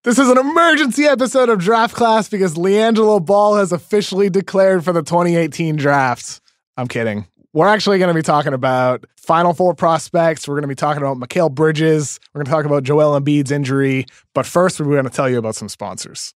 This is an emergency episode of Draft Class because LiAngelo Ball has officially declared for the 2018 draft. I'm kidding. We're actually going to be talking about Final Four prospects. We're going to be talking about Mikal Bridges. We're going to talk about Joel Embiid's injury. But first, we're going to tell you about some sponsors.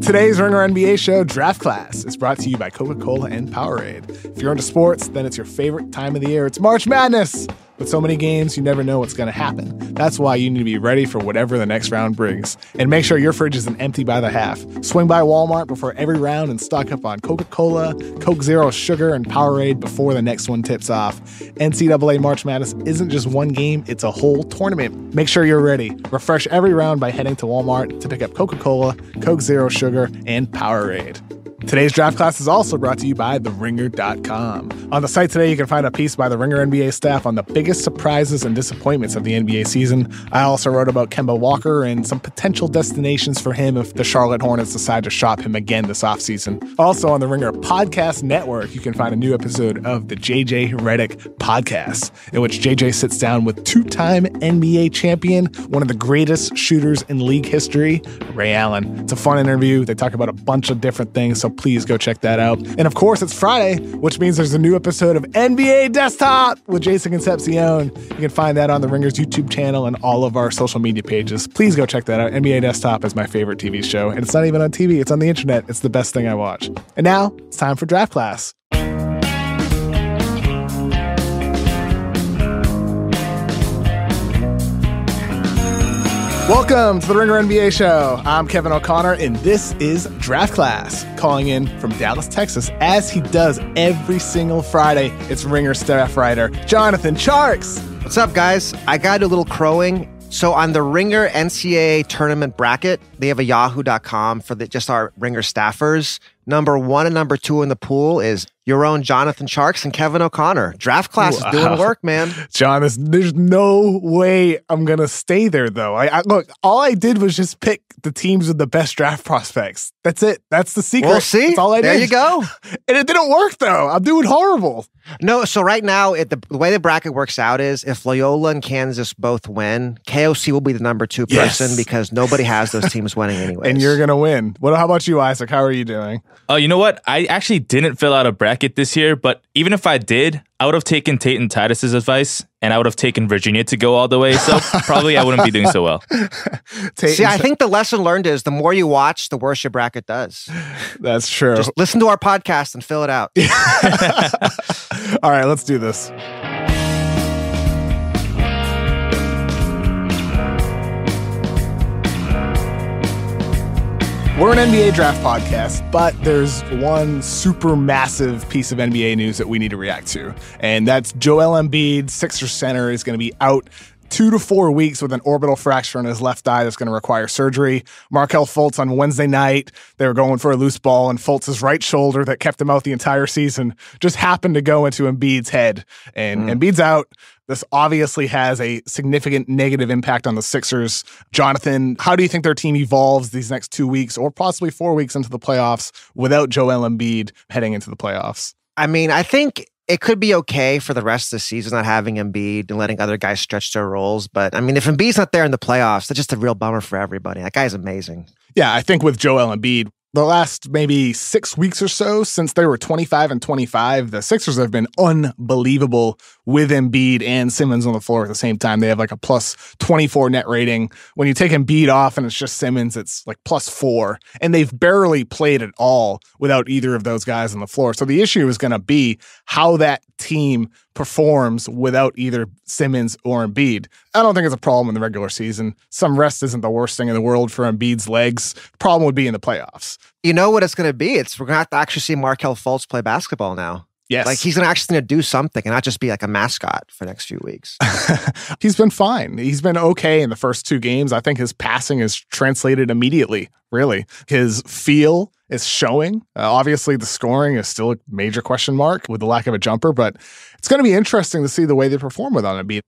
Today's Ringer NBA show, Draft Class, is brought to you by Coca-Cola and Powerade. If you're into sports, then it's your favorite time of the year. It's March Madness. With so many games, you never know what's going to happen. That's why you need to be ready for whatever the next round brings. And make sure your fridge isn't empty by the half. Swing by Walmart before every round and stock up on Coca-Cola, Coke Zero Sugar, and Powerade before the next one tips off. NCAA March Madness isn't just one game, it's a whole tournament. Make sure you're ready. Refresh every round by heading to Walmart to pick up Coca-Cola, Coke Zero Sugar, and Powerade. Today's Draft Class is also brought to you by TheRinger.com. On the site today, you can find a piece by the Ringer NBA staff on the biggest surprises and disappointments of the NBA season. I also wrote about Kemba Walker and some potential destinations for him if the Charlotte Hornets decide to shop him again this offseason. Also on the Ringer Podcast Network, you can find a new episode of the JJ Redick Podcast, in which JJ sits down with two-time NBA champion, one of the greatest shooters in league history, Ray Allen. It's a fun interview. They talk about a bunch of different things, so please go check that out. And of course, it's Friday, which means there's a new episode of NBA Desktop with Jason Concepcion. You can find that on the Ringer's YouTube channel and all of our social media pages. Please go check that out. NBA Desktop is my favorite TV show, and it's not even on TV. It's on the internet. It's the best thing I watch. And now it's time for Draft Class. Welcome to the Ringer NBA show. I'm Kevin O'Connor, and this is Draft Class. Calling in from Dallas, Texas, as he does every single Friday, it's Ringer staff writer Jonathan Tjarks. What's up, guys? I got a little crowing. So on the Ringer NCAA tournament bracket, they have a yahoo.com for just our Ringer staffers. Number 1 and number 2 in the pool is your own Jonathan Tjarks and Kevin O'Connor. Draft Class is doing work, man. John, there's no way I'm going to stay there, though. Look, all I did was just pick the teams with the best draft prospects. That's it. That's the secret. Well, see? That's all I did. There you go. And it didn't work, though. I'm doing horrible. No, so right now, the way the bracket works out is if Loyola and Kansas both win, KOC will be the number 2 person because nobody has those teams winning anyways. And you're going to win. How about you, Isaac? How are you doing? Oh, you know what? I actually didn't fill out a bracket this year, but even if I did, I would have taken Tate and Titus's advice, and I would have taken Virginia to go all the way. So probably I wouldn't be doing so well. See, I think the lesson learned is the more you watch, the worse your bracket does. That's true. Just listen to our podcast and fill it out. All right, let's do this. We're an NBA draft podcast, but there's one super massive piece of NBA news that we need to react to, and that's Joel Embiid, Sixers center, is going to be out 2 to 4 weeks with an orbital fracture in his left eye that's going to require surgery. Markelle Fultz on Wednesday night, they were going for a loose ball, and Fultz's right shoulder that kept him out the entire season just happened to go into Embiid's head, and Embiid's out. This obviously has a significant negative impact on the Sixers. Jonathan, how do you think their team evolves these next 2 weeks or possibly 4 weeks into the playoffs without Joel Embiid heading into the playoffs? I mean, I think it could be okay for the rest of the season not having Embiid and letting other guys stretch their roles. But I mean, if Embiid's not there in the playoffs, that's just a real bummer for everybody. That guy's amazing. Yeah, I think with Joel Embiid, the last maybe 6 weeks or so since they were 25-25, the Sixers have been unbelievable with Embiid and Simmons on the floor at the same time. They have like a plus 24 net rating. When you take Embiid off and it's just Simmons, it's like plus 4. And they've barely played at all without either of those guys on the floor. So the issue is going to be how that team performs without either Simmons or Embiid. I don't think it's a problem in the regular season. Some rest isn't the worst thing in the world for Embiid's legs. Problem would be in the playoffs. You know what it's going to be? We're going to have to actually see Markelle Fultz play basketball now. Yes. Like he's actually going to do something and not just be like a mascot for the next few weeks. He's been fine. He's been okay in the first 2 games. I think his passing is translated immediately, really. His feel is showing. Obviously, the scoring is still a major question mark with the lack of a jumper, but it's going to be interesting to see the way they perform without Embiid.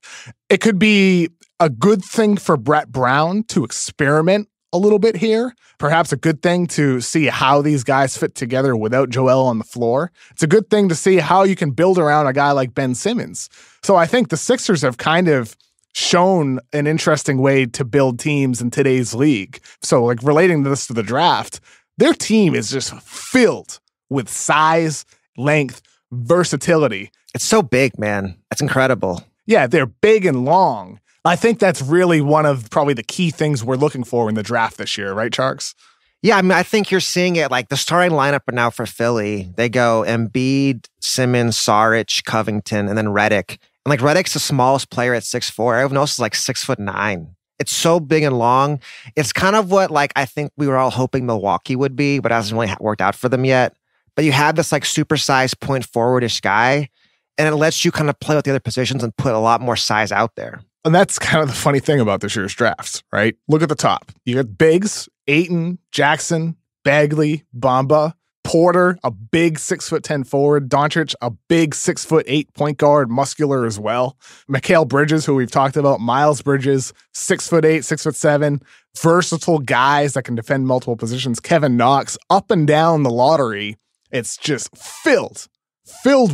It could be a good thing for Brett Brown to experiment a little bit here. Perhaps a good thing to see how these guys fit together without Joel on the floor. It's a good thing to see how you can build around a guy like Ben Simmons. So I think the Sixers have kind of shown an interesting way to build teams in today's league. So like relating this to the draft, their team is just filled with size, length, versatility. It's so big, man. That's incredible. Yeah, they're big and long. I think that's really one of probably the key things we're looking for in the draft this year, right, Tjarks? Yeah, I mean, I think you're seeing it like the starting lineup right now for Philly. They go Embiid, Simmons, Saric, Covington, and then Redick. And like Redick's the smallest player at 6'4". Everyone else is like 6'9". It's so big and long. It's kind of what like I think we were all hoping Milwaukee would be, but it hasn't really worked out for them yet. But you have this like supersized point forwardish guy, and it lets you kind of play with the other positions and put a lot more size out there. And that's kind of the funny thing about this year's drafts, right? Look at the top. You got bigs, Ayton, Jackson, Bagley, Bamba, Porter, a big 6'10" forward, Doncic, a big 6'8" point guard, muscular as well. Mikal Bridges, who we've talked about, Miles Bridges, 6'8", 6'7", versatile guys that can defend multiple positions. Kevin Knox, up and down the lottery. It's just filled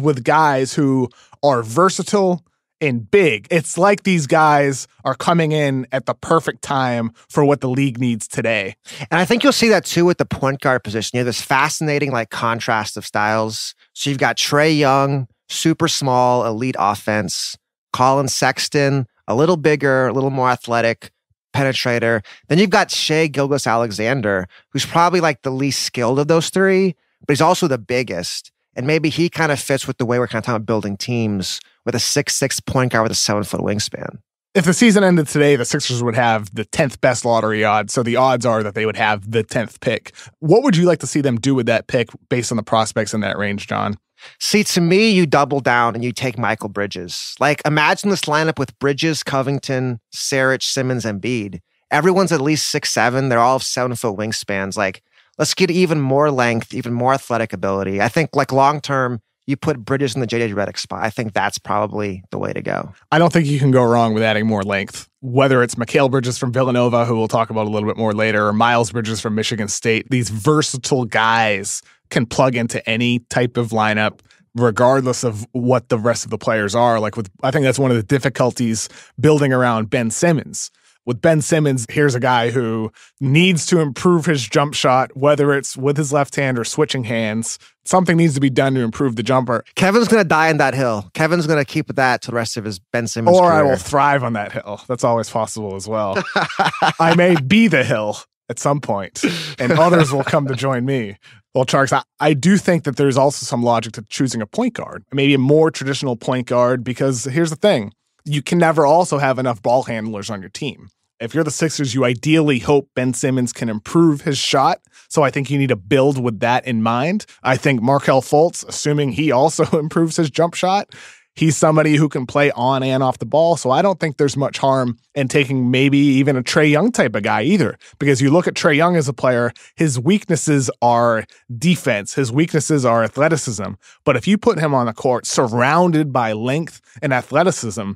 with guys who are versatile and big. It's like these guys are coming in at the perfect time for what the league needs today. And I think you'll see that too with the point guard position. You have this fascinating like contrast of styles. So you've got Trae Young, super small, elite offense. Colin Sexton, a little bigger, a little more athletic, penetrator. Then you've got Shai Gilgeous-Alexander, who's probably like the least skilled of those three, but he's also the biggest. And maybe he kind of fits with the way we're kind of talking about building teams with a 6'6" point guard with a 7-foot wingspan. If the season ended today, the Sixers would have the 10th best lottery odds. So the odds are that they would have the 10th pick. What would you like to see them do with that pick based on the prospects in that range, John? See, to me, you double down and you take Michael Bridges. Like, imagine this lineup with Bridges, Covington, Saric, Simmons, and Embiid. Everyone's at least 6'7". They're all 7-foot wingspans. Like, let's get even more length, even more athletic ability. I think, like, long-term, you put Bridges in the JJ Redick spot. I think that's probably the way to go. I don't think you can go wrong with adding more length. Whether it's Mikal Bridges from Villanova, who we'll talk about a little bit more later, or Miles Bridges from Michigan State, these versatile guys can plug into any type of lineup, regardless of what the rest of the players are. Like I think that's one of the difficulties building around Ben Simmons. With Ben Simmons, here's a guy who needs to improve his jump shot, whether it's with his left hand or switching hands. Something needs to be done to improve the jumper. Kevin's going to die on that hill. Kevin's going to keep that to the rest of his Ben Simmons career. I will thrive on that hill. That's always possible as well. I may be the hill at some point, and others will come to join me. Well, Tjarks, I do think that there's also some logic to choosing a point guard, maybe a more traditional point guard, because here's the thing. You can never also have enough ball handlers on your team. If you're the Sixers, you ideally hope Ben Simmons can improve his shot. So I think you need to build with that in mind. I think Markelle Fultz, assuming he also improves his jump shot, he's somebody who can play on and off the ball. So I don't think there's much harm in taking maybe even a Trae Young type of guy either. Because you look at Trae Young as a player, his weaknesses are defense. His weaknesses are athleticism. But if you put him on the court surrounded by length and athleticism,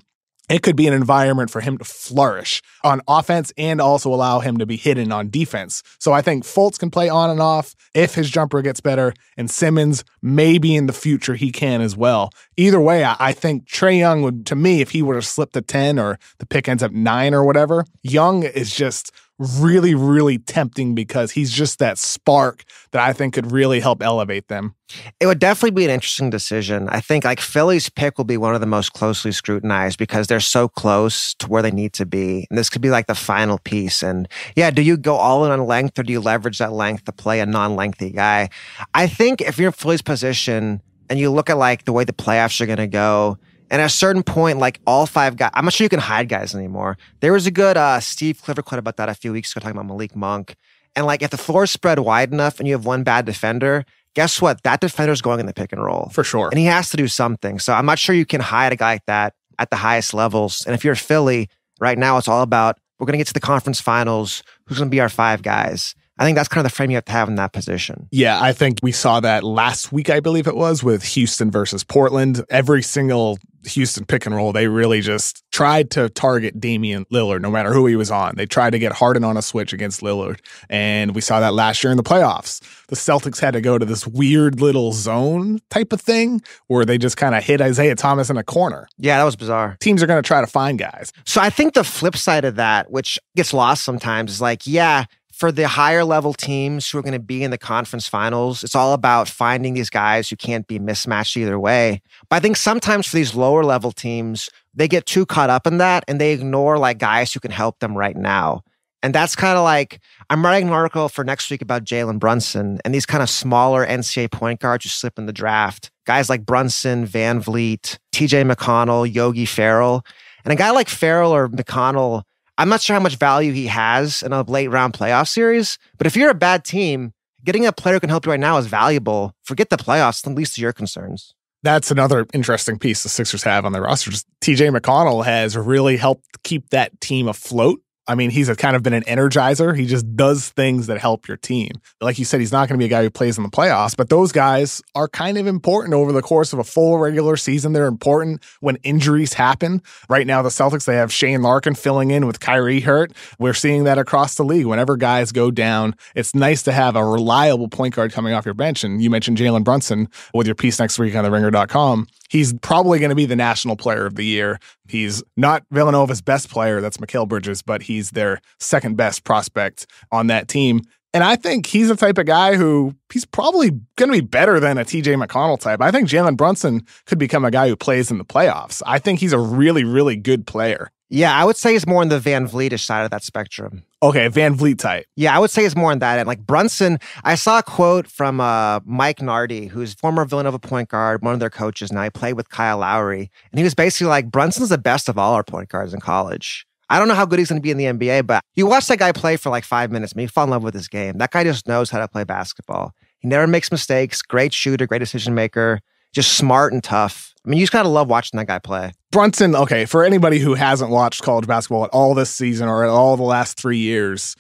it could be an environment for him to flourish on offense and also allow him to be hidden on defense. So I think Fultz can play on and off if his jumper gets better, and Simmons, maybe in the future he can as well. Either way, I think Trae Young would, to me, if he were to slip to 10 or the pick ends up 9 or whatever, Young is just really, really tempting because he's just that spark that I think could really help elevate them. It would definitely be an interesting decision. I think like Philly's pick will be one of the most closely scrutinized because they're so close to where they need to be. And this could be like the final piece. And yeah, do you go all in on length or do you leverage that length to play a non-lengthy guy? I think if you're in Philly's position and you look at like the way the playoffs are going to go, and at a certain point, like all 5 guys, I'm not sure you can hide guys anymore. There was a good Steve Clifford quote about that a few weeks ago talking about Malik Monk. And like if the floor is spread wide enough and you have one bad defender, guess what? That defender's going in the pick and roll. For sure. And he has to do something. So I'm not sure you can hide a guy like that at the highest levels. And if you're Philly, right now it's all about, we're going to get to the conference finals. Who's going to be our 5 guys? I think that's kind of the frame you have to have in that position. Yeah, I think we saw that last week, I believe it was, with Houston versus Portland. Every single Houston pick and roll, they really just tried to target Damian Lillard no matter who he was on. They tried to get Harden on a switch against Lillard. And we saw that last year in the playoffs. The Celtics had to go to this weird little zone type of thing where they just kind of hit Isaiah Thomas in a corner. Yeah, that was bizarre. Teams are going to try to find guys. So I think the flip side of that, which gets lost sometimes, is like, yeah, for the higher level teams who are going to be in the conference finals, it's all about finding these guys who can't be mismatched either way. But I think sometimes for these lower level teams, they get too caught up in that and they ignore like guys who can help them right now. And that's kind of like, I'm writing an article for next week about Jalen Brunson and these kind of smaller NCAA point guards who slip in the draft. Guys like Brunson, Van Vliet, TJ McConnell, Yogi Ferrell. And a guy like Ferrell or McConnell, I'm not sure how much value he has in a late round playoff series, but if you're a bad team, getting a player who can help you right now is valuable. Forget the playoffs, at least to your concerns. That's another interesting piece the Sixers have on their roster. Just TJ McConnell has really helped keep that team afloat. I mean, he's kind of been an energizer. He just does things that help your team. Like you said, he's not going to be a guy who plays in the playoffs, but those guys are kind of important over the course of a full regular season. They're important when injuries happen. Right now, the Celtics, they have Shane Larkin filling in with Kyrie hurt. We're seeing that across the league. Whenever guys go down, it's nice to have a reliable point guard coming off your bench. And you mentioned Jalen Brunson with your piece next week on theringer.com. He's probably going to be the national player of the year. He's not Villanova's best player, that's Mikal Bridges, but he's their second best prospect on that team. And I think he's the type of guy who he's probably going to be better than a TJ McConnell type. I think Jalen Brunson could become a guy who plays in the playoffs. I think he's a really, really good player. Yeah, I would say he's more on the Van Vlietish side of that spectrum. Okay, Van Vliet type. Yeah, I would say it's more on that end. Like Brunson, I saw a quote from Mike Nardi, who's former Villanova point guard, one of their coaches now. He played with Kyle Lowry. And he was basically like, Brunson's the best of all our point guards in college. I don't know how good he's going to be in the NBA, but you watch that guy play for like 5 minutes, and you fall in love with his game. That guy just knows how to play basketball. He never makes mistakes, great shooter, great decision maker, just smart and tough. I mean, you just gotta love watching that guy play. Brunson, okay, for anybody who hasn't watched college basketball at all this season or at all the last 3 years,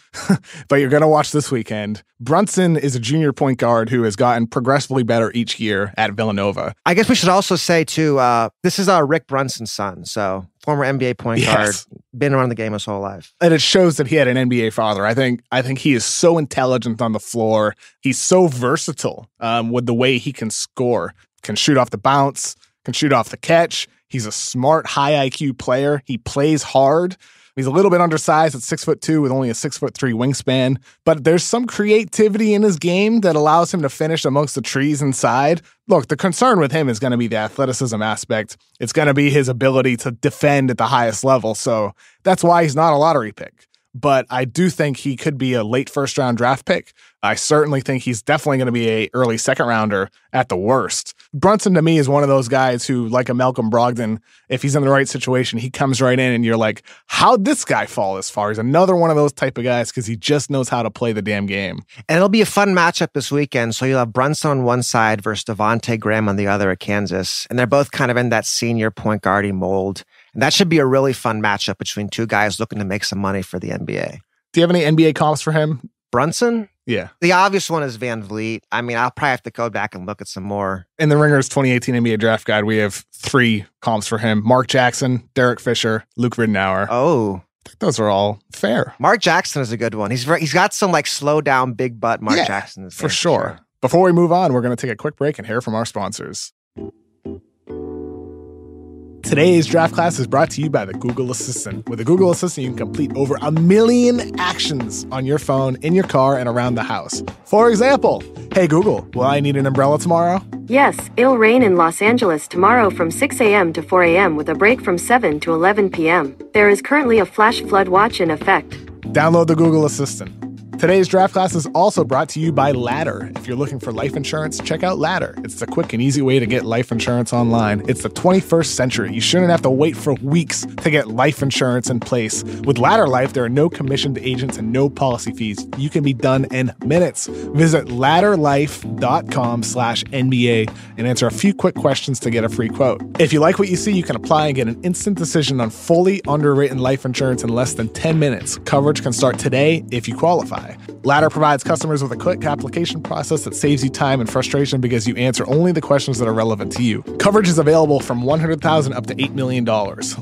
but you're going to watch this weekend, Brunson is a junior point guard who has gotten progressively better each year at Villanova. I guess we should also say, too, this is Rick Brunson's son, so former NBA point guard, been around the game his whole life. And it shows that he had an NBA father. I think he is so intelligent on the floor. He's so versatile with the way he can score, can shoot off the bounce, can shoot off the catch. He's a smart, high IQ player. He plays hard. He's a little bit undersized at 6'2" with only a 6'3" wingspan, but there's some creativity in his game that allows him to finish amongst the trees inside. Look, the concern with him is going to be the athleticism aspect. It's going to be his ability to defend at the highest level. So that's why he's not a lottery pick. But I do think he could be a late first-round draft pick. I certainly think he's definitely going to be an early second-rounder at the worst. Brunson, to me, is one of those guys who, like a Malcolm Brogdon, if he's in the right situation, he comes right in and you're like, how'd this guy fall this far? He's another one of those type of guys because he just knows how to play the damn game. And it'll be a fun matchup this weekend. So you'll have Brunson on one side versus Devontae Graham on the other at Kansas. And they're both kind of in that senior point guarding mold. And that should be a really fun matchup between two guys looking to make some money for the NBA. Do you have any NBA comps for him? Brunson? Yeah. The obvious one is Van Vliet. I mean, I'll probably have to go back and look at some more. In the Ringer's 2018 NBA Draft Guide, we have 3 comps for him. Mark Jackson, Derek Fisher, Luke Ridenour. Oh. I think those are all fair. Mark Jackson is a good one. He's got some like slow down, big butt Mark Jackson. For sure. Before we move on, we're going to take a quick break and hear from our sponsors. Today's draft class is brought to you by the Google Assistant. With the Google Assistant, you can complete over 1 million actions on your phone, in your car, and around the house. For example, hey Google, will I need an umbrella tomorrow? Yes, it'll rain in Los Angeles tomorrow from 6 a.m. to 4 a.m. with a break from 7 to 11 p.m. There is currently a flash flood watch in effect. Download the Google Assistant. Today's draft class is also brought to you by Ladder. If you're looking for life insurance, check out Ladder. It's the quick and easy way to get life insurance online. It's the 21st century. You shouldn't have to wait for weeks to get life insurance in place. With Ladder Life, there are no commissioned agents and no policy fees. You can be done in minutes. Visit ladderlife.com/NBA and answer a few quick questions to get a free quote. If you like what you see, you can apply and get an instant decision on fully underwritten life insurance in less than 10 minutes. Coverage can start today if you qualify. apply. Ladder provides customers with a quick application process that saves you time and frustration because you answer only the questions that are relevant to you. Coverage is available from $100,000 up to $8 million.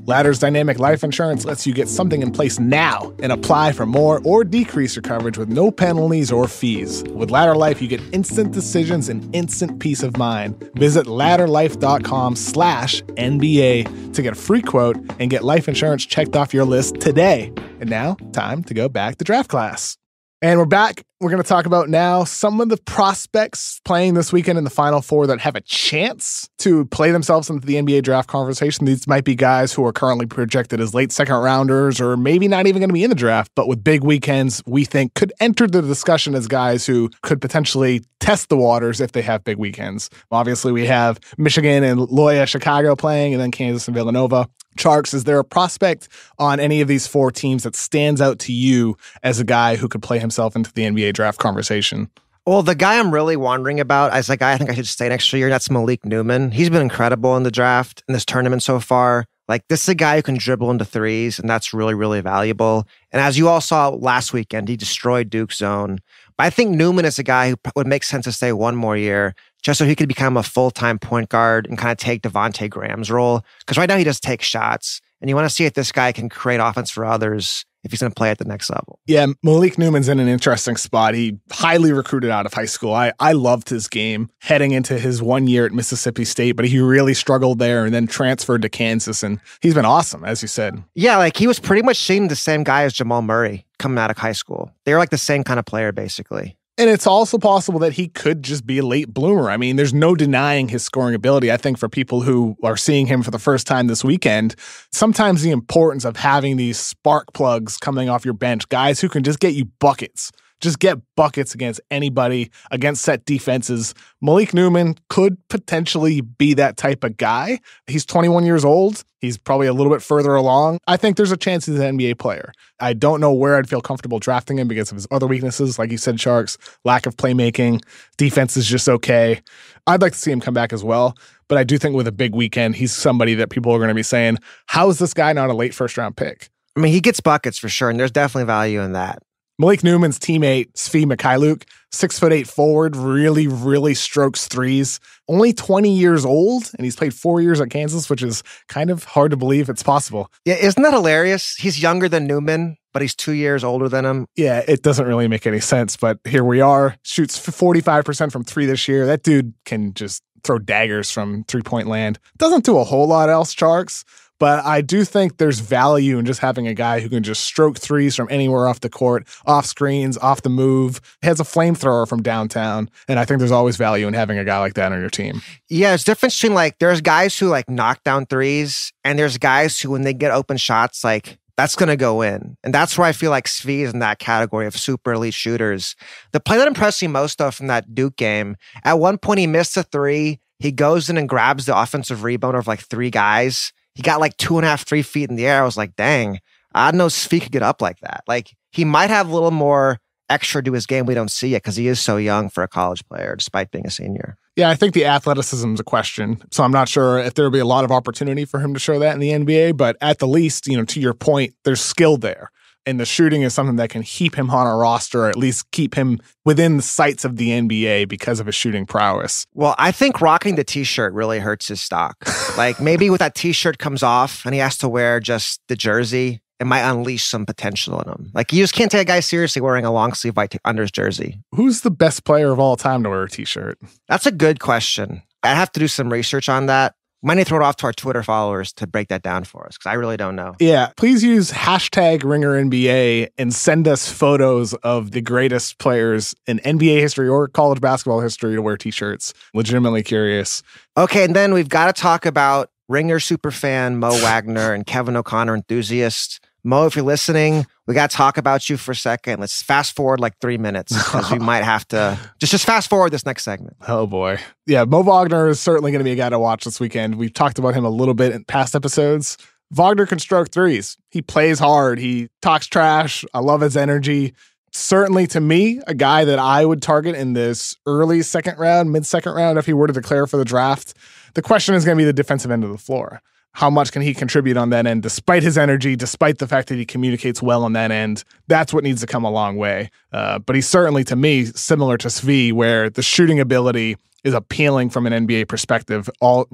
Ladder's dynamic life insurance lets you get something in place now and apply for more or decrease your coverage with no penalties or fees. With Ladder Life, you get instant decisions and instant peace of mind. Visit ladderlife.com/NBA to get a free quote and get life insurance checked off your list today. And now, time to go back to draft class. And we're back. We're going to talk about now some of the prospects playing this weekend in the Final Four that have a chance to play themselves into the NBA draft conversation. These might be guys who are currently projected as late second rounders or maybe not even going to be in the draft, but with big weekends, we think could enter the discussion as guys who could potentially test the waters if they have big weekends. Obviously, we have Michigan and Loyola Chicago playing, and then Kansas and Villanova. Tjarks, is there a prospect on any of these four teams that stands out to you as a guy who could play himself into the NBA draft conversation? Well, the guy I'm really wondering about as a guy I think I should stay next year, that's Malik Newman. He's been incredible in the draft, in this tournament so far. Like, this is a guy who can dribble into threes, and that's really, really valuable. And as you all saw last weekend, he destroyed Duke's zone. But I think Newman is a guy who would make sense to stay one more year just so he could become a full-time point guard and kind of take Devontae Graham's role. Because right now he just takes shots. And you want to see if this guy can create offense for others if he's going to play at the next level. Yeah, Malik Newman's in an interesting spot. He highly recruited out of high school. I loved his game heading into his 1 year at Mississippi State, but he really struggled there and then transferred to Kansas. And he's been awesome, as you said. Yeah, like he was pretty much seen the same guy as Jamal Murray coming out of high school. They're like the same kind of player, basically. And it's also possible that he could just be a late bloomer. I mean, there's no denying his scoring ability. I think for people who are seeing him for the first time this weekend, sometimes the importance of having these spark plugs coming off your bench, guys who can just get you buckets. Just get buckets against anybody, against set defenses. Malik Newman could potentially be that type of guy. He's 21 years old. He's probably a little bit further along. I think there's a chance he's an NBA player. I don't know where I'd feel comfortable drafting him because of his other weaknesses. Like you said, Tjarks, lack of playmaking, defense is just okay. I'd like to see him come back as well. But I do think with a big weekend, he's somebody that people are going to be saying, how is this guy not a late first round pick? I mean, he gets buckets for sure, and there's definitely value in that. Malik Newman's teammate, Svi Mikhailuk, 6'8" forward, really strokes threes. Only 20 years old, and he's played 4 years at Kansas, which is kind of hard to believe it's possible. Yeah, isn't that hilarious? He's younger than Newman, but he's 2 years older than him. Yeah, it doesn't really make any sense, but here we are. Shoots 45% from three this year. That dude can just throw daggers from three-point land. Doesn't do a whole lot else, Tjarks. But I do think there's value in just having a guy who can just stroke threes from anywhere off the court, off screens, off the move. He has a flamethrower from downtown. And I think there's always value in having a guy like that on your team. Yeah, it's different between like, there's guys who like knock down threes, and there's guys who, when they get open shots, like that's going to go in. And that's where I feel like Svi is in that category of super elite shooters. The play that impressed me most though from that Duke game, at one point he missed a three. He goes in and grabs the offensive rebound of like three guys. He got like 2.5, 3 feet in the air. I was like, dang, I didn't know Svi could get up like that. Like, he might have a little more extra to his game we don't see it because he is so young for a college player, despite being a senior. Yeah, I think the athleticism is a question. So I'm not sure if there will be a lot of opportunity for him to show that in the NBA, but at the least, to your point, there's skill there. And the shooting is something that can keep him on a roster, or at least keep him within the sights of the NBA because of his shooting prowess. Well, I think rocking the t-shirt really hurts his stock. Like, maybe with that t-shirt comes off and he has to wear just the jersey, it might unleash some potential in him. Like, you just can't take a guy seriously wearing a long sleeve white under his jersey. Who's the best player of all time to wear a t-shirt? That's a good question. I have to do some research on that. Might need to throw it off to our Twitter followers to break that down for us, because I really don't know. Yeah, please use #RingerNBA and send us photos of the greatest players in NBA history or college basketball history to wear t-shirts. Legitimately curious. Okay, and then we've got to talk about Ringer superfan Mo Wagner and Kevin O'Connor enthusiast. Mo, if you're listening, we got to talk about you for a second. Let's fast forward like 3 minutes, because we might have to just fast forward this next segment. Oh boy. Yeah, Mo Wagner is certainly going to be a guy to watch this weekend. We've talked about him a little bit in past episodes. Wagner can stroke threes. He plays hard. He talks trash. I love his energy. Certainly, to me, a guy that I would target in this early second round, mid-second round, if he were to declare for the draft. The question is going to be the defensive end of the floor. How much can he contribute on that end, despite his energy, despite the fact that he communicates well on that end? That's what needs to come a long way. But he's certainly, to me, similar to Svi, where the shooting ability is appealing from an NBA perspective, all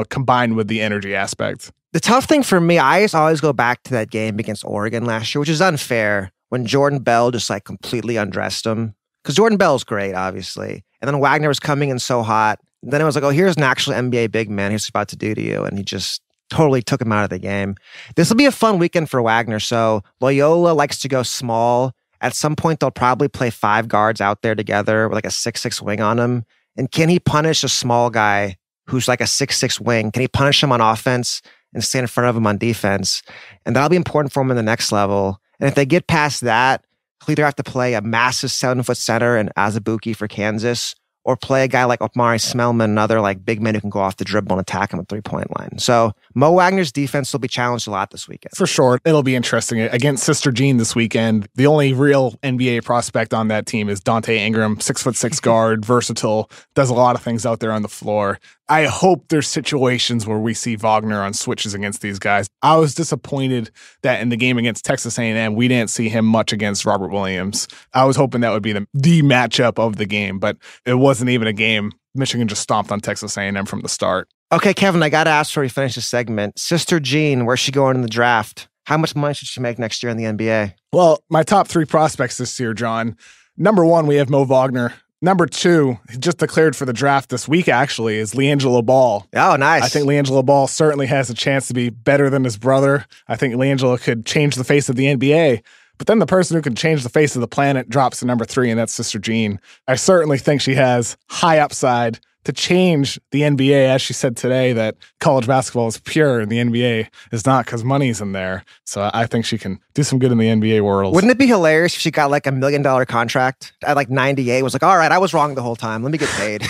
combined with the energy aspect. The tough thing for me, I always go back to that game against Oregon last year, which is unfair, when Jordan Bell just like completely undressed him. Because Jordan Bell's great, obviously. And then Wagner was coming in so hot. And then it was like, oh, here's an actual NBA big man. Here's what he's about to do to you. And he just totally took him out of the game. This will be a fun weekend for Wagner. So Loyola likes to go small. At some point, they'll probably play 5 guards out there together with like a 6'6" wing on him. And can he punish a small guy who's like a 6'6" wing? Can he punish him on offense and stay in front of him on defense? And that'll be important for him in the next level. And if they get past that, he'll either have to play a massive 7-foot center and Azubuike for Kansas, or play a guy like Omari Smelman, another like big man who can go off the dribble and attack him at 3-point line. So Mo Wagner's defense will be challenged a lot this weekend. For sure. It'll be interesting. Against Sister Jean this weekend, the only real NBA prospect on that team is Dante Ingram, 6'6" guard, versatile, does a lot of things out there on the floor. I hope there's situations where we see Wagner on switches against these guys. I was disappointed that in the game against Texas A&M, we didn't see him much against Robert Williams. I was hoping that would be the matchup of the game, but it wasn't even a game. Michigan just stomped on Texas A&M from the start. Okay, Kevin, I got to ask before we finish this segment. Sister Jean, where's she going in the draft? How much money should she make next year in the NBA? Well, my top 3 prospects this year, John. Number 1, we have Mo Wagner. Number 2, he just declared for the draft this week, actually, is LiAngelo Ball. Oh, nice. I think LiAngelo Ball certainly has a chance to be better than his brother. I think LiAngelo could change the face of the NBA. But then the person who can change the face of the planet drops to number 3, and that's Sister Jean. I certainly think she has high upside to change the NBA, as she said today, that college basketball is pure and the NBA is not because money's in there. So I think she can do some good in the NBA world. Wouldn't it be hilarious if she got like $1 million contract at like 98, was like, all right, I was wrong the whole time. Let me get paid.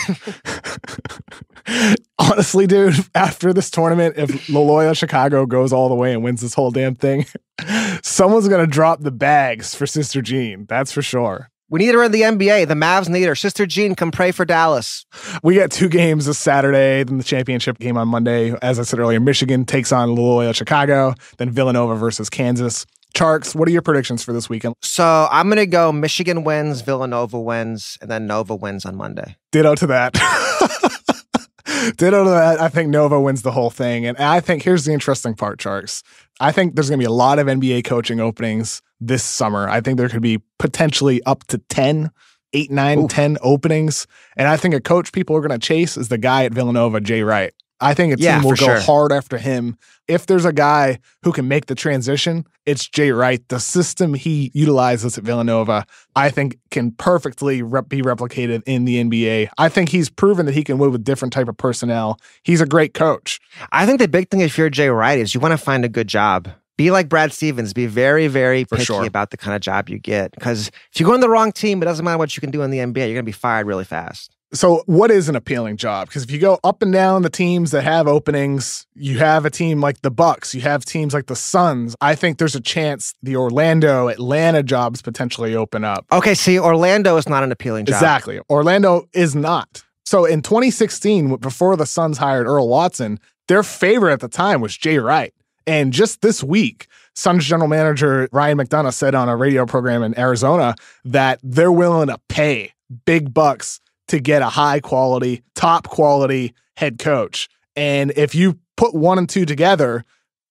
Honestly, dude, after this tournament, if Loyola Chicago goes all the way and wins this whole damn thing, someone's going to drop the bags for Sister Jean. That's for sure. We need her in the NBA. The Mavs need her. Sister Jean, come pray for Dallas. We got 2 games this Saturday, then the championship game on Monday. As I said earlier, Michigan takes on Loyola Chicago, then Villanova versus Kansas. Tjarks, what are your predictions for this weekend? So I'm going to go Michigan wins, Villanova wins, and then Nova wins on Monday. Ditto to that. Ditto to that. I think Nova wins the whole thing. And I think here's the interesting part, Tjarks. I think there's going to be a lot of NBA coaching openings this summer. I think there could be potentially up to 10, 8, 9, 10 openings. And I think a coach people are going to chase is the guy at Villanova, Jay Wright. I think a team will go hard after him. If there's a guy who can make the transition, it's Jay Wright. The system he utilizes at Villanova, I think, can perfectly be replicated in the NBA. I think he's proven that he can win with different type of personnel. He's a great coach. I think the big thing if you're Jay Wright is you want to find a good job. Be like Brad Stevens. Be very, very picky about the kind of job you get. Because if you go on the wrong team, it doesn't matter what you can do in the NBA. You're going to be fired really fast. So what is an appealing job? Because if you go up and down the teams that have openings, you have a team like the Bucks, you have teams like the Suns. I think there's a chance the Orlando, Atlanta jobs potentially open up. Okay, see, Orlando is not an appealing job. Exactly. Orlando is not. So in 2016, before the Suns hired Earl Watson, their favorite at the time was Jay Wright. And just this week, Suns general manager Ryan McDonough said on a radio program in Arizona that they're willing to pay big bucks to get a high quality, top quality head coach. And if you put 1 and 2 together,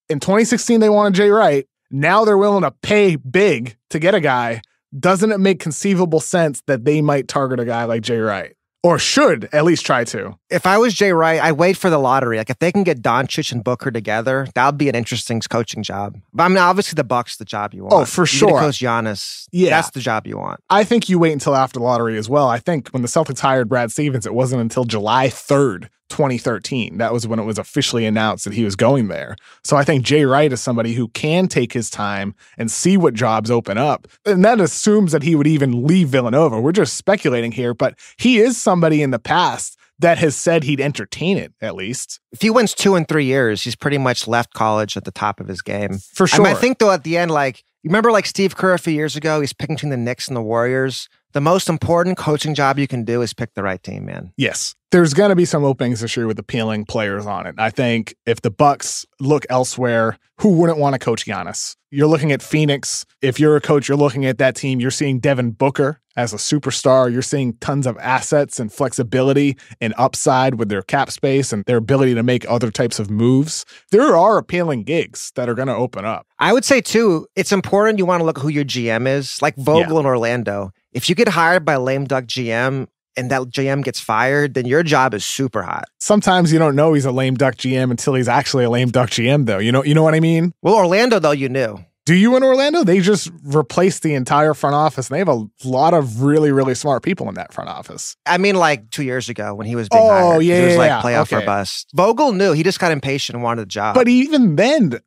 in 2016, they wanted Jay Wright. Now they're willing to pay big to get a guy. Doesn't it make conceivable sense that they might target a guy like Jay Wright? Or should at least try to. If I was Jay Wright, I'd wait for the lottery. Like if they can get Doncic and Booker together, that would be an interesting coaching job. But I mean, obviously the Bucks the job you want. Oh, for sure. You coach Giannis. Yeah. That's the job you want. I think you wait until after the lottery as well. I think when the Celtics hired Brad Stevens, it wasn't until July 3rd, 2013. That was when it was officially announced that he was going there. So I think Jay Wright is somebody who can take his time and see what jobs open up. And that assumes that he would even leave Villanova. We're just speculating here, but he is somebody in the past that has said he'd entertain it, at least. If he wins 2 and 3 years, he's pretty much left college at the top of his game. For sure. I mean, I think, though, at the end, like, You remember like Steve Kerr a few years ago? He's picking between the Knicks and the Warriors. The most important coaching job you can do is pick the right team, man. Yes. There's going to be some openings this year with appealing players on it. I think if the Bucks look elsewhere, who wouldn't want to coach Giannis? You're looking at Phoenix. If you're a coach, you're looking at that team. You're seeing Devin Booker as a superstar. You're seeing tons of assets and flexibility and upside with their cap space and their ability to make other types of moves. There are appealing gigs that are going to open up. I would say, too, it's important you want to look at who your GM is. Like Vogel in Orlando. If you get hired by a lame duck GM and that GM gets fired, then your job is super hot. Sometimes you don't know he's a lame duck GM until he's actually a lame duck GM, though. You know what I mean? Well, Orlando, though, you knew. Do you in Orlando? They just replaced the entire front office, and they have a lot of really, really smart people in that front office. I mean, like 2 years ago when he was being hired. Yeah, he was like playoff okay. or bust. Vogel knew. He just got impatient and wanted the job. But even then,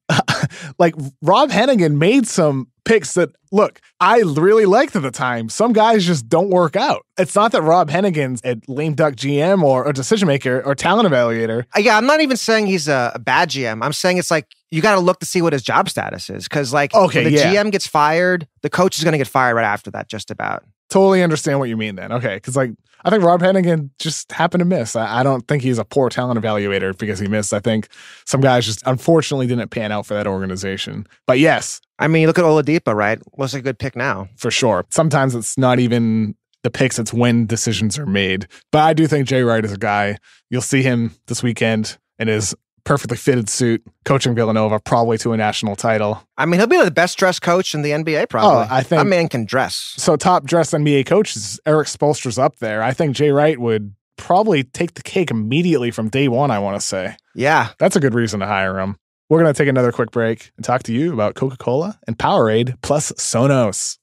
like Rob Hennigan made some picks that, look, I really liked at the time. Some guys just don't work out. It's not that Rob Hennigan's a lame duck GM or a decision maker or talent evaluator. Yeah, I'm not even saying he's a bad GM. I'm saying it's like you got to look to see what his job status is. Because when the GM gets fired, the coach is going to get fired right after that, just about. Totally understand what you mean then. Okay, because I think Rob Hennigan just happened to miss. I don't think he's a poor talent evaluator because he missed. I think some guys just unfortunately didn't pan out for that organization. But yes. I mean, look at Oladipo, right? What's a good pick now? For sure. Sometimes it's not even the picks, it's when decisions are made. But I do think Jay Wright is a guy. You'll see him this weekend in his perfectly fitted suit, coaching Villanova, probably to a national title. I mean, he'll be the best dressed coach in the NBA, probably. I think that man can dress. So top dressed NBA coaches, Eric Spoelstra's up there. I think Jay Wright would probably take the cake immediately from day one, I want to say. Yeah. That's a good reason to hire him. We're going to take another quick break and talk to you about Coca-Cola and Powerade plus Sonos.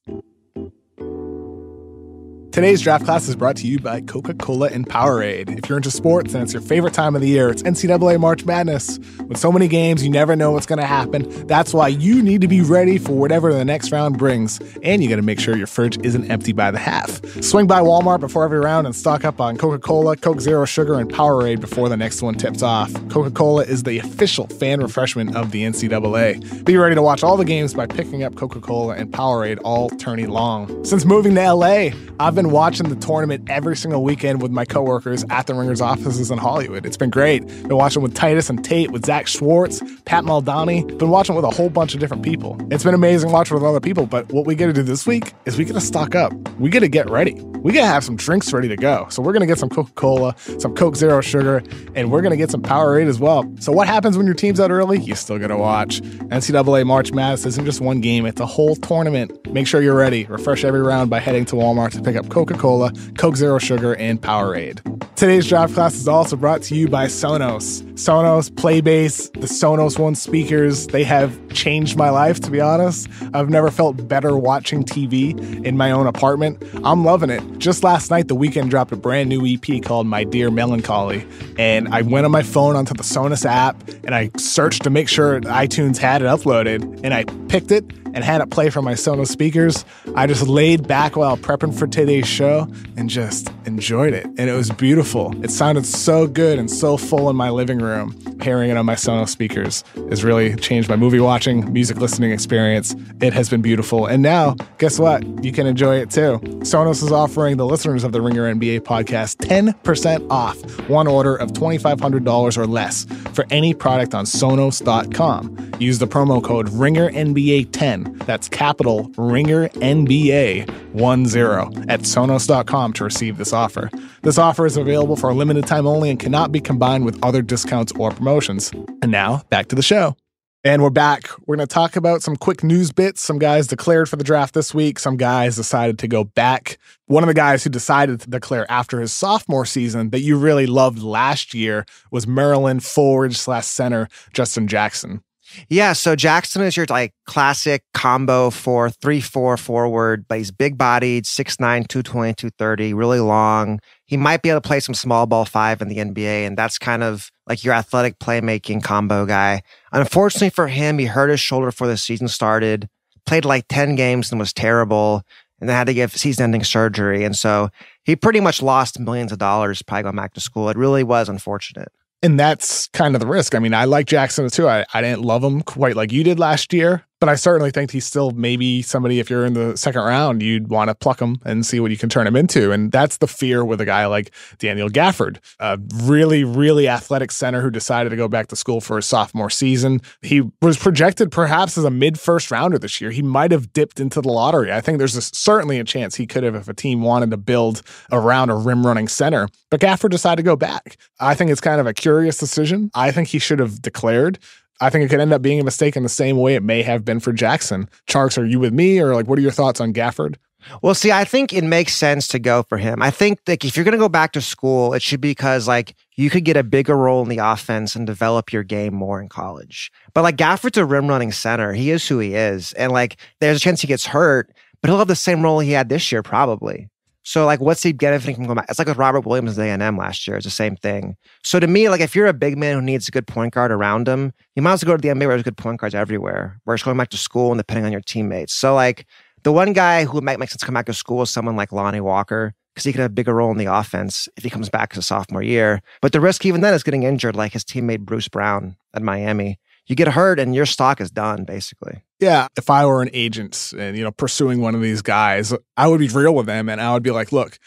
Today's draft class is brought to you by Coca-Cola and Powerade. If you're into sports and it's your favorite time of the year, it's NCAA March Madness. With so many games, you never know what's going to happen. That's why you need to be ready for whatever the next round brings. And you got to make sure your fridge isn't empty by the half. Swing by Walmart before every round and stock up on Coca-Cola, Coke Zero Sugar, and Powerade before the next one tips off. Coca-Cola is the official fan refreshment of the NCAA. Be ready to watch all the games by picking up Coca-Cola and Powerade all tourney long. Since moving to LA, I've been watching the tournament every single weekend with my coworkers at the Ringer's offices in Hollywood. It's been great. Been watching with Titus and Tate, with Zach Schwartz, Pat Maldani. Been watching with a whole bunch of different people. It's been amazing watching with other people, but what we got to do this week is we got to stock up. We got to get ready. We got to have some drinks ready to go. So we're going to get some Coca-Cola, some Coke Zero Sugar, and we're going to get some Powerade as well. So what happens when your team's out early? You still got to watch. NCAA March Madness isn't just one game. It's a whole tournament. Make sure you're ready. Refresh every round by heading to Walmart to pick up Coca-Cola, Coke Zero Sugar, and Powerade. Today's draft class is also brought to you by Sonos. Sonos, Playbase, the Sonos One speakers, they have changed my life, to be honest. I've never felt better watching TV in my own apartment. I'm loving it. Just last night, The Weeknd dropped a brand new EP called My Dear Melancholy, and I went on my phone onto the Sonos app, and I searched to make sure iTunes had it uploaded, and I picked it and had it play from my Sonos speakers. I just laid back while prepping for today's show and just enjoyed it. And it was beautiful. It sounded so good and so full in my living room. Hearing it on my Sonos speakers has really changed my movie watching, music listening experience. It has been beautiful. And now, guess what? You can enjoy it too. Sonos is offering the listeners of the Ringer NBA podcast 10% off one order of $2,500 or less for any product on Sonos.com. Use the promo code RINGERNBA10. That's capital Ringer NBA 10 at Sonos.com to receive this offer. This offer is available for a limited time only and cannot be combined with other discounts or promotions. And now, back to the show. And we're back. We're going to talk about some quick news bits. Some guys declared for the draft this week. Some guys decided to go back. One of the guys who decided to declare after his sophomore season that you really loved last year was Maryland forward/center Justin Jackson. Yeah, so Jackson is your classic combo 3-4 forward, but he's big-bodied, 6'9", 220, 230, really long. He might be able to play some small ball 5 in the NBA, and that's kind of like your athletic playmaking combo guy. Unfortunately for him, he hurt his shoulder before the season started, played 10 games and was terrible, and then had to get season-ending surgery. And so he pretty much lost millions of dollars probably going back to school. It really was unfortunate. And that's kind of the risk. I mean, I like Jackson too. I didn't love him quite like you did last year. But I certainly think he's still maybe somebody, if you're in the second round, you'd want to pluck him and see what you can turn him into. And that's the fear with a guy like Daniel Gafford, a really, really athletic center who decided to go back to school for his sophomore season. He was projected perhaps as a mid-first rounder this year. He might have dipped into the lottery. I think there's certainly a chance he could have if a team wanted to build around a rim-running center. But Gafford decided to go back. I think it's kind of a curious decision. I think he should have declared. I think it could end up being a mistake in the same way it may have been for Jackson. Tjarks, are you with me, or like, what are your thoughts on Gafford? Well, see, I think it makes sense to go for him. I think like if you're going to go back to school, it should be because like you could get a bigger role in the offense and develop your game more in college. But like Gafford's a rim running center. He is who he is. And like there's a chance he gets hurt, but he'll have the same role he had this year probably. So like what's he benefiting from going back? It's like with Robert Williams at A&M last year. It's the same thing. So to me, like if you're a big man who needs a good point guard around him, you might as well go to the NBA where there's good point guards everywhere, where it's going back to school and depending on your teammates. So like the one guy who might make sense to come back to school is someone like Lonnie Walker, because he could have a bigger role in the offense if he comes back as a sophomore year. But the risk even then is getting injured, like his teammate Bruce Brown at Miami. You get hurt and your stock is done, basically. Yeah, if I were an agent and, pursuing one of these guys, I would be real with them and I would be like, look,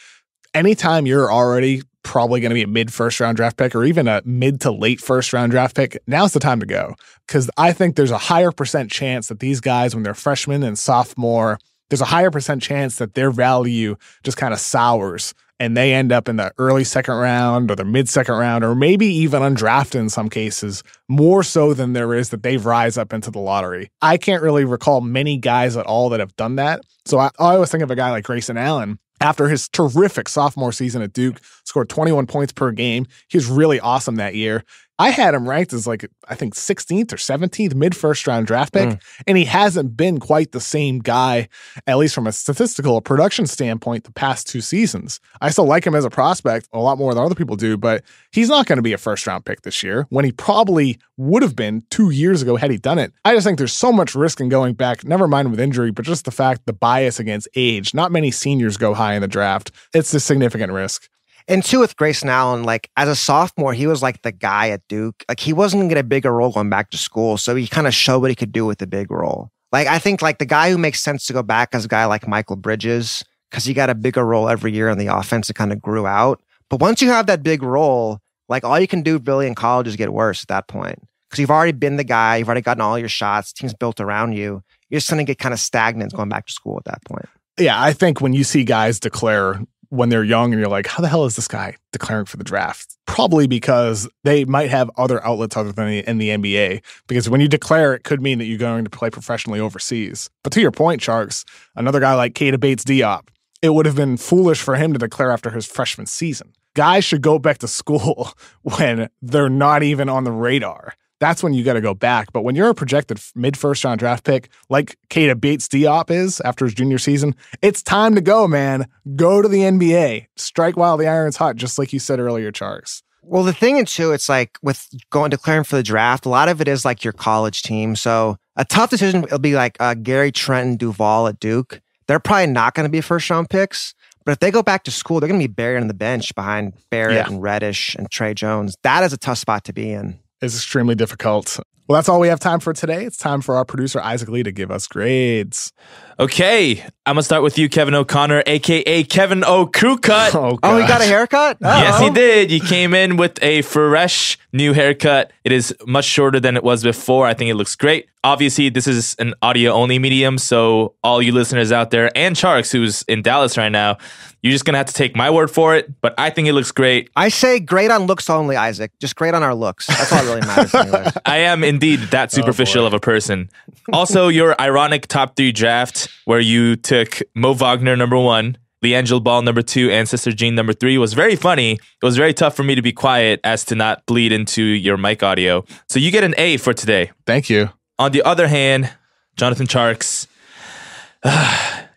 anytime you're already probably going to be a mid-first round draft pick or even a mid to late first round draft pick, now's the time to go. Because I think there's a higher percent chance that these guys, when they're freshmen and sophomore, there's a higher percent chance that their value just kind of sours and they end up in the early second round or the mid-second round or maybe even undrafted in some cases, more so than there is that they rise up into the lottery. I can't really recall many guys at all that have done that. So I always think of a guy like Grayson Allen. After his terrific sophomore season at Duke, scored 21 points per game. He was really awesome that year. I had him ranked as like, I think 16th or 17th mid-first round draft pick, and he hasn't been quite the same guy, at least from a statistical or production standpoint, the past 2 seasons. I still like him as a prospect a lot more than other people do, but he's not going to be a first-round pick this year when he probably would have been 2 years ago had he done it. I just think there's so much risk in going back, never mind with injury, but just the fact, the bias against age. Not many seniors go high in the draft. It's a significant risk. And two, with Grayson Allen, like as a sophomore, he was like the guy at Duke. Like he wasn't going to get a bigger role going back to school. So he kind of showed what he could do with the big role. Like I think like the guy who makes sense to go back is a guy like Michael Bridges, because he got a bigger role every year in the offense. It kind of grew out. But once you have that big role, like all you can do really in college is get worse at that point. Because you've already been the guy, you've already gotten all your shots, teams built around you. You're just going to get kind of stagnant going back to school at that point. Yeah, I think when you see guys declare when they're young and you're like, how the hell is this guy declaring for the draft? Probably because they might have other outlets other than in the NBA. Because when you declare, it could mean that you're going to play professionally overseas. But to your point, Tjarks, another guy like Keita Bates-Diop, it would have been foolish for him to declare after his freshman season. Guys should go back to school when they're not even on the radar. That's when you got to go back. But when you're a projected mid-first round draft pick, like Keita Bates-Diop is after his junior season, it's time to go, man. Go to the NBA. Strike while the iron's hot, just like you said earlier, Tjarks. Well, the thing too, it's like with declaring for the draft, a lot of it is like your college team. So a tough decision will be like Gary Trent and Duval at Duke. They're probably not going to be first round picks. But if they go back to school, they're going to be buried on the bench behind Barrett and Reddish and Trey Jones. That is a tough spot to be in. Is extremely difficult. Well, that's all we have time for today. It's time for our producer, Isaac Lee, to give us grades. Okay, I'm going to start with you, Kevin O'Connor, a.k.a. Kevin O. Crew Cut. Oh, he got a haircut? Uh-oh. Yes, he did. He came in with a fresh new haircut. It is much shorter than it was before. I think it looks great. Obviously, this is an audio-only medium, so all you listeners out there, and Tjarks, who's in Dallas right now, you're just going to have to take my word for it, but I think it looks great. I say great on looks only, Isaac. Just great on our looks. That's all that really matters anyway. I am indeed that superficial of a person. Also, your ironic top 3 draft, where you took Mo Wagner number 1, LiAngelo Ball number 2, and Sister Jean number 3 was very funny. It was very tough for me to be quiet as to not bleed into your mic audio. So you get an A for today. Thank you. On the other hand, Jonathan Tjarks,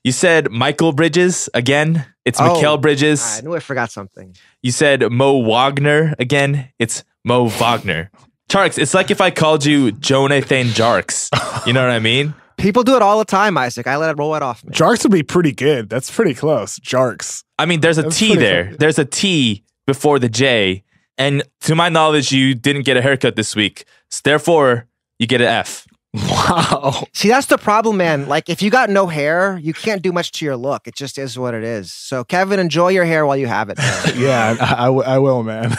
you said Michael Bridges again. It's Mikal Bridges. I knew I forgot something. You said Mo Wagner again. It's Mo Wagner. Tjarks, it's like if I called you Jonathan Tjarks. You know what I mean? People do it all the time, Isaac. I let it roll right off me. Tjarks would be pretty good. That's pretty close. Tjarks. I mean, there's a T there. Funny. There's a T before the J. And to my knowledge, you didn't get a haircut this week. So therefore, you get an F. Wow. See, that's the problem, man. Like, if you got no hair, you can't do much to your look. It just is what it is. So, Kevin, enjoy your hair while you have it. Yeah, I will, man.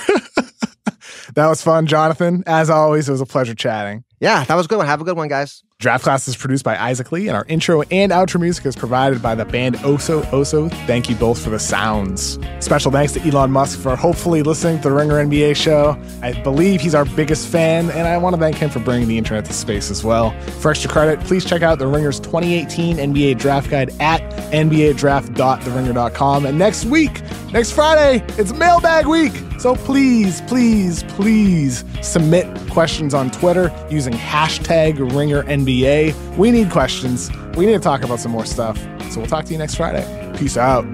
That was fun, Jonathan. As always, it was a pleasure chatting. Yeah, that was a good one. Have a good one, guys. Draft Class is produced by Isaac Lee, and our intro and outro music is provided by the band Oso Oso. Thank you both for the sounds. Special thanks to Elon Musk for hopefully listening to the Ringer NBA show. I believe he's our biggest fan, and I want to thank him for bringing the internet to space as well. For extra credit, please check out the Ringer's 2018 NBA Draft Guide at nbadraft.theringer.com. And next Friday, it's Mailbag Week. So please submit questions on Twitter using hashtag RingerNBA. We need questions. We need to talk about some more stuff. So we'll talk to you next Friday. Peace out.